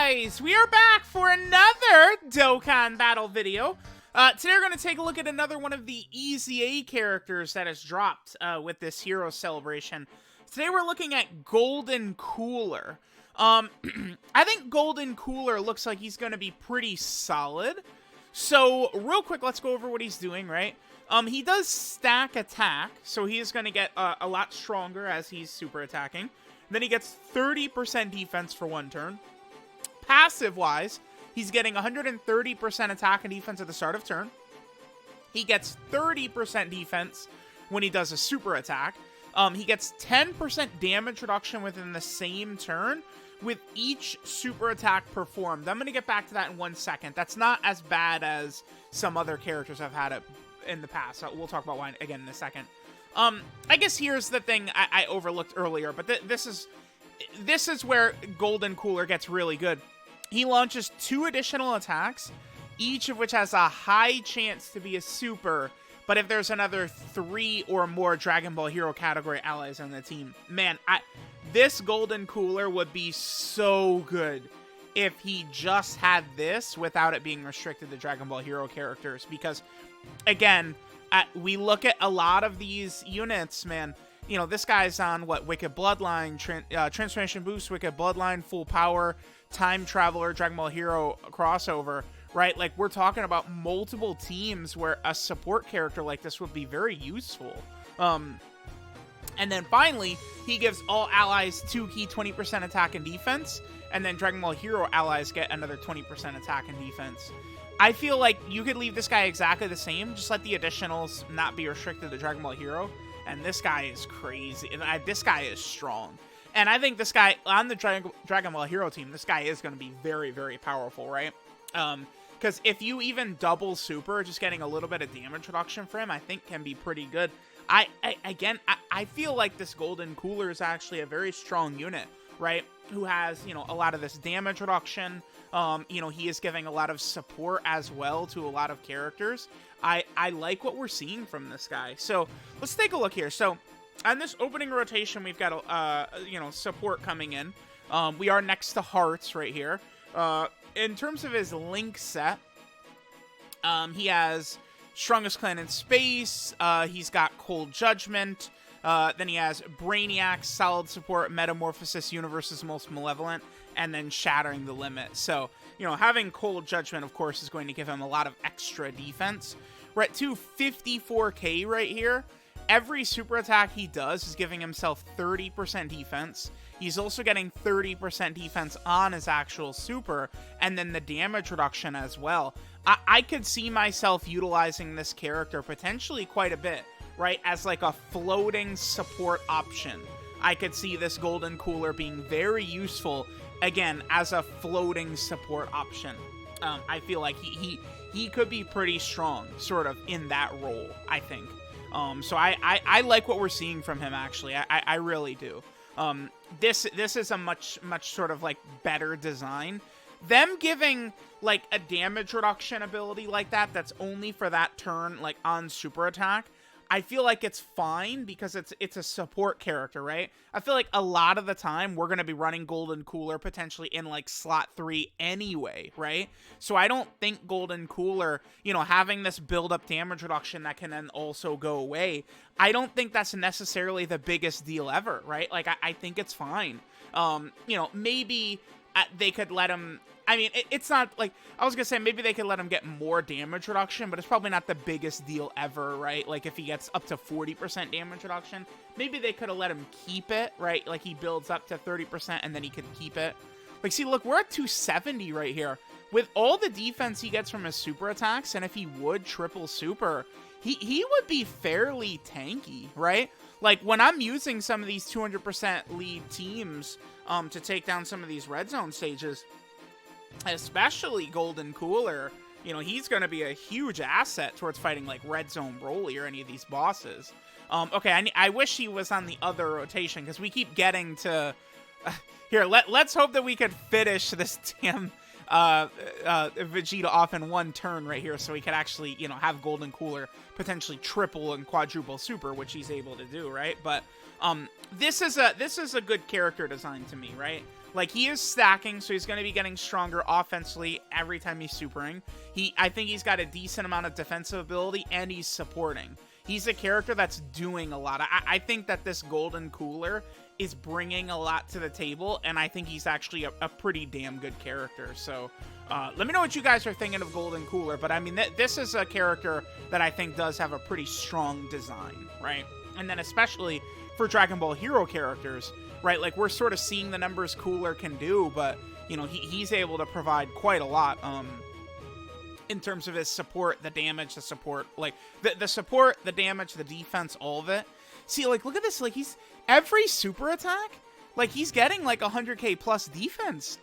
guys, we are back for another Dokkan battle video. Today we're going to take a look at another one of the EZA characters that has dropped with this hero celebration. Today we're looking at Golden Cooler. I think Golden Cooler looks like he's going to be pretty solid. So real quick, let's go over what he's doing, right? He does stack attack, so he is going to get a lot stronger as he's super attacking. Then he gets 30% defense for one turn. Passive-wise, he's getting 130% attack and defense at the start of turn. He gets 30% defense when he does a super attack. He gets 10% damage reduction within the same turn with each super attack performed. I'm going to get back to that in 1 second. That's not as bad as some other characters have had it in the past. So we'll talk about why again in a second. I guess here's the thing I overlooked earlier, but this is where Golden Cooler gets really good. He launches 2 additional attacks, each of which has a high chance to be a super, but if there's another 3 or more Dragon Ball Hero category allies on the team, man, this Golden Cooler would be so good if he just had this without it being restricted to Dragon Ball Hero characters, because, again, we look at a lot of these units, man. You know, this guy's on, what, Wicked Bloodline, Transformation Boost, Wicked Bloodline, Full Power, Time Traveler, Dragon Ball Hero crossover, right? Like, we're talking about multiple teams where a support character like this would be very useful. And then finally, he gives all allies 2 key 20% attack and defense, and then Dragon Ball Hero allies get another 20% attack and defense. I feel like you could leave this guy exactly the same, just let the additionals not be restricted to Dragon Ball Hero, and this guy is crazy. This guy is strong. And I think this guy, on the Dragon Ball Hero team, this guy is going to be very, very powerful, right? Because if you even double super, just getting a little bit of damage reduction for him, I think can be pretty good. I feel like this Golden Cooler is actually a very strong unit, right? Who has, you know, a lot of this damage reduction. You know, he is giving a lot of support as well to a lot of characters. I like what we're seeing from this guy. So let's take a look here. So on this opening rotation, we've got, you know, support coming in. We are next to Hearts right here. In terms of his link set, he has Strongest Clan in Space. He's got Cold Judgment. Then he has Brainiac, Solid Support, Metamorphosis, Universe's Most Malevolent, and then Shattering the Limit. So, you know, having Cold Judgment, of course, is going to give him a lot of extra defense. We're at 254k right here. Every super attack he does is giving himself 30% defense. He's also getting 30% defense on his actual super, and then the damage reduction as well. I could see myself utilizing this character potentially quite a bit, right, as like a floating support option. I could see this Golden Cooler being very useful, again, as a floating support option. I feel like he could be pretty strong, sort of, in that role, I think. So I like what we're seeing from him, actually. I really do. This is a much sort of, like, better design. Them giving, like, a damage reduction ability like that, that's only for that turn, like, on super attack, I feel like it's fine because it's a support character, right? I feel like a lot of the time we're going to be running Golden Cooler potentially in like slot 3 anyway, right? So I don't think Golden Cooler, you know, having this build up damage reduction that can then also go away, I don't think that's necessarily the biggest deal ever, right? Like I think it's fine. You know, maybe they could let him, I mean, it's not like, I was going to say maybe they could let him get more damage reduction, but it's probably not the biggest deal ever, right? Like if he gets up to 40% damage reduction, maybe they could have let him keep it, right? Like he builds up to 30% and then he could keep it. Like, see, look, we're at 270 right here. With all the defense he gets from his super attacks, and if he would triple super, he would be fairly tanky, right? Like, when I'm using some of these 200% lead teams to take down some of these red zone stages, especially Golden Cooler, you know, he's going to be a huge asset towards fighting, like, Red Zone Broly or any of these bosses. Okay, I wish he was on the other rotation, because we keep getting to... here, let's hope that we could finish this damn Vegeta off in one turn right here, so we could actually, you know, have Golden Cooler potentially triple and quadruple super, which he's able to do, right? But this is a good character design to me, right? Like, he is stacking, so he's going to be getting stronger offensively every time he's supering. I think he's got a decent amount of defensive ability, and he's supporting. He's a character that's doing a lot. I think that this Golden Cooler is bringing a lot to the table, and I think he's actually a pretty damn good character. So let me know what you guys are thinking of Golden Cooler, but I mean, this is a character that I think does have a pretty strong design, right? And then especially for Dragon Ball Hero characters, right? Like, we're sort of seeing the numbers Cooler can do, but, you know, he's able to provide quite a lot in terms of his support, the damage, the support, like, the support, the damage, the defense, all of it. See, like, look at this, like, every super attack, like, he's getting, like, 100k plus defense.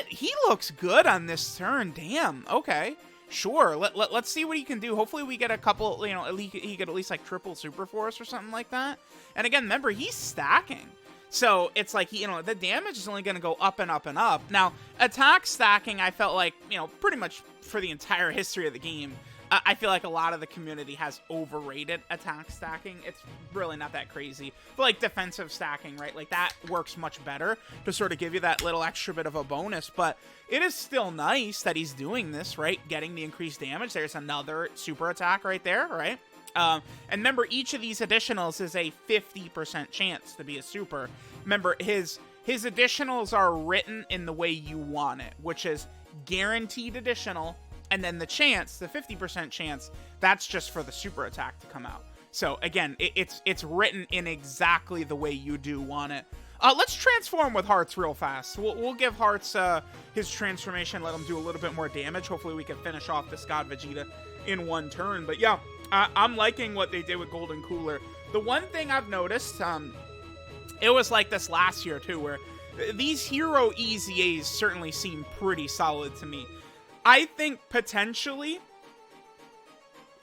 He looks good on this turn, damn, okay. Sure, let's see what he can do. Hopefully we get a couple, you know, at least he get at least like triple super force or something like that. And again, remember, he's stacking. So it's like, you know, the damage is only going to go up and up and up. Now, attack stacking, I felt like, you know, pretty much for the entire history of the game, I feel like a lot of the community has overrated attack stacking. It's really not that crazy. But like defensive stacking, right? Like that works much better to sort of give you that little extra bit of a bonus. But it is still nice that he's doing this, right? Getting the increased damage. There's another super attack right there, right? And remember, each of these additionals is a 50% chance to be a super. Remember, his additionals are written in the way you want it, which is guaranteed additional. And then the chance, the 50% chance, that's just for the super attack to come out. So again, it's written in exactly the way you do want it. Let's transform with Hearts real fast. We'll give Hearts his transformation, let him do a little bit more damage. Hopefully we can finish off this God Vegeta in one turn. But yeah, I'm liking what they did with Golden Cooler. The one thing I've noticed, it was like this last year too, where these hero EZAs certainly seem pretty solid to me. I think potentially,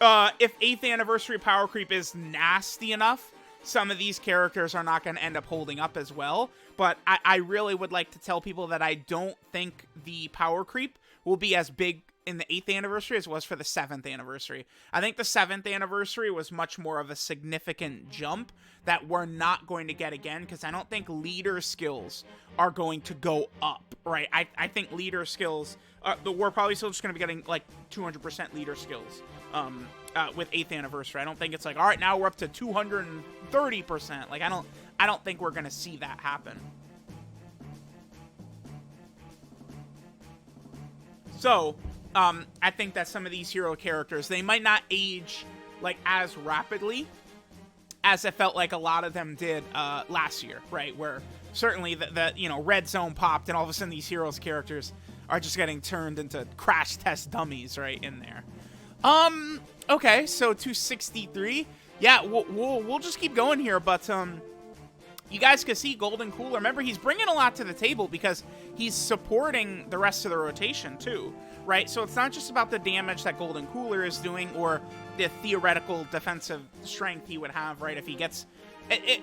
if 8th Anniversary Power Creep is nasty enough, some of these characters are not going to end up holding up as well. But I really would like to tell people that I don't think the Power Creep will be as big in the 8th Anniversary as it was for the 7th Anniversary. I think the 7th Anniversary was much more of a significant jump that we're not going to get again, because I don't think leader skills are going to go up, right? I think leader skills... we're probably still just going to be getting, like, 200% leader skills with 8th Anniversary. I don't think it's like, all right, now we're up to 230%. Like, I don't think we're going to see that happen. So, I think that some of these hero characters, they might not age, like, as rapidly as it felt like a lot of them did last year, right? Where certainly the you know, red zone popped, and all of a sudden these heroes characters are just getting turned into crash test dummies right in there. Okay, so 263. Yeah, we'll just keep going here, but you guys can see Golden Cooler. Remember, he's bringing a lot to the table because he's supporting the rest of the rotation too, right? So it's not just about the damage that Golden Cooler is doing or the theoretical defensive strength he would have, right? If he gets...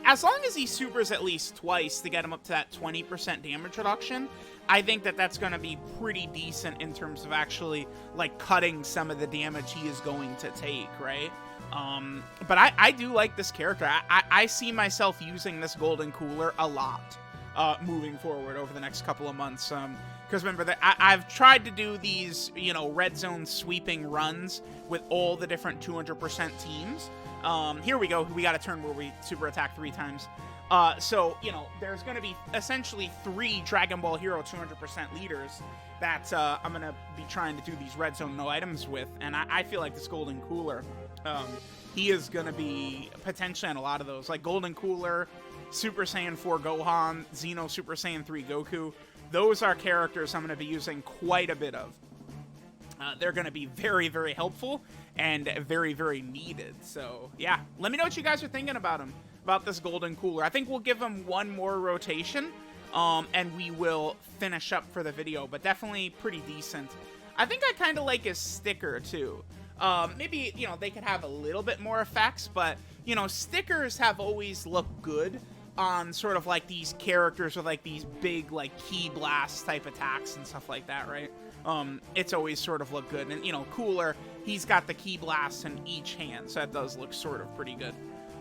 as long as he supers at least twice to get him up to that 20% damage reduction, I think that that's going to be pretty decent in terms of actually, like, cutting some of the damage he is going to take, right? But I do like this character. I see myself using this Golden Cooler a lot moving forward over the next couple of months. Because remember, that I've tried to do these, you know, red zone sweeping runs with all the different 200% teams. Here we go. We got a turn where we super attack 3 times. So, you know, there's going to be essentially 3 Dragon Ball Hero 200% leaders that I'm going to be trying to do these red zone no items with. And I feel like this Golden Cooler, he is going to be potentially on a lot of those. Like Golden Cooler, Super Saiyan 4 Gohan, Xeno Super Saiyan 3 Goku. Those are characters I'm going to be using quite a bit of. They're going to be very, very helpful and very, very needed. So, yeah. Let me know what you guys are thinking about him, about this Golden Cooler. I think we'll give him one more rotation, and we will finish up for the video, but definitely pretty decent. I think I kind of like his sticker, too. Maybe, you know, they could have a little bit more effects, but, you know, stickers have always looked good on sort of like these characters with like these big like ki blast type attacks and stuff like that, right? It's always sort of looked good. And, you know, Cooler, he's got the ki blasts in each hand, so that does look sort of pretty good.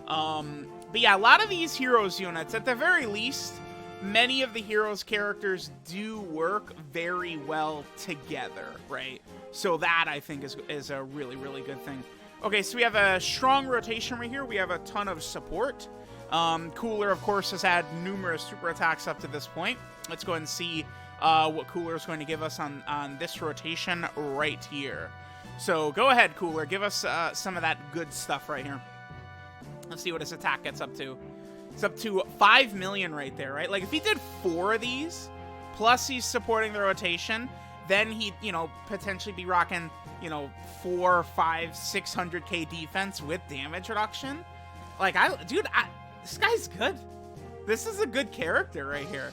But yeah, a lot of these heroes units, at the very least, many of the heroes' characters do work very well together, right? So that, I think, is a really, really good thing. Okay, so we have a strong rotation right here. We have a ton of support. Cooler, of course, has had numerous super attacks up to this point. Let's go ahead and see what Cooler is going to give us on this rotation right here. So go ahead, Cooler. Give us some of that good stuff right here. Let's see what his attack gets up to. It's up to 5 million right there, right? Like, if he did 4 of these, plus he's supporting the rotation, then he'd, you know, potentially be rocking, you know, 4, 5, 600k defense with damage reduction. Like, this guy's good. This is a good character right here.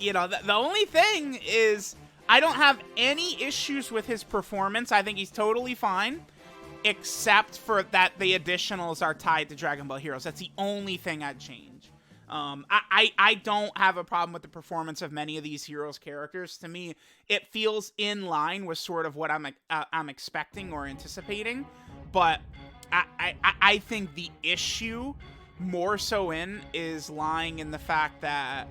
You know, the only thing is I don't have any issues with his performance. I think he's totally fine, except for that the additionals are tied to Dragon Ball Heroes. That's the only thing I'd change. I don't have a problem with the performance of many of these heroes' characters. To me, it feels in line with sort of what I'm expecting or anticipating. But I think the issue more so is lying in the fact that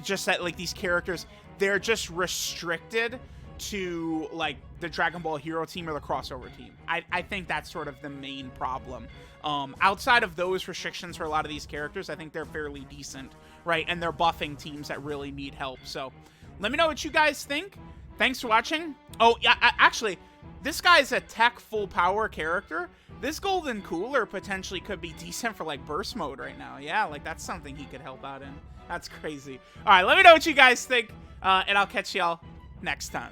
just that, like, these characters, they're just restricted to, like, the Dragon Ball Hero team or the crossover team. I think that's sort of the main problem. Outside of those restrictions for a lot of these characters, I think they're fairly decent, right? And they're buffing teams that really need help. So let me know what you guys think. Thanks for watching. Oh, yeah, actually, this guy's a tech full power character. This Golden Cooler potentially could be decent for, like, burst mode right now. Yeah, like, that's something he could help out in. That's crazy. All right, let me know what you guys think, and I'll catch y'all next time.